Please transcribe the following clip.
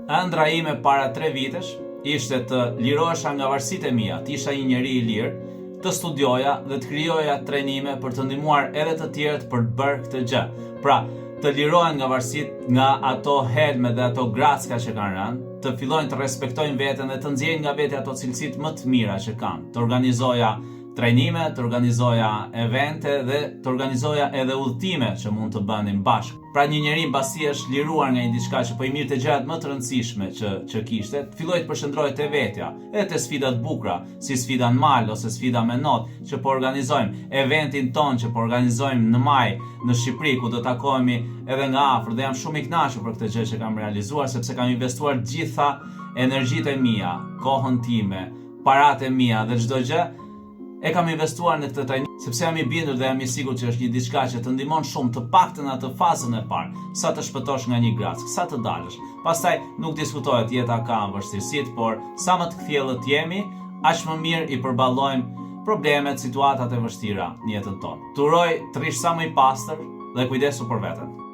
Ëndra ime para 3 vitesh ishte të lirohesha nga varësitë e mia, të isha një njeri i lirë, të studioja dhe të krijoja trajnime për të ndihmuar edhe të tjerët për të bërë këtë gjë. Pra, të lirohen nga varësitë, nga ato helme dhe ato gracka që kanë rënë, të fillojnë të respektojnë veten dhe të nxjerrin nga veti ato cilësitë më të mira që kanë. Të organizoja trajnime, të organizoja evente dhe të organizoja edhe udhëtime që mund të bënin bashkë. Pra një njeri mbasi është liruar nga një diçka që po i mirë të gjërat më të rëndësishme që kishte, filloi të përshëndrohet te vetja, edhe te sfidat bukura, si sfida në mal ose sfida me not që po organizojmë, eventin ton që po organizojmë në maj në Shqipëri ku do takohemi edhe nga afër dhe jam shumë i kënaqur për këtë gjë që kam realizuar sepse kam investuar gjitha energjitë e mia, kohën time, paratë e mia dhe çdo gjë e kam investuar në këtë trajnim sepse jam i bindur dhe jam i sigurt që është një diçka që të ndihmon shumë, të paktën atë fazën e parë, sa të shpëtosh nga një grackë, sa të dalësh. Pastaj nuk diskutohet jeta ka vështirësitë, por sa më të kthjellët jemi, aq më mirë i përballojmë problemet, situatat e vështira në jetën tonë. Të uroj të rish sa më i pastër dhe kujdesu për veten.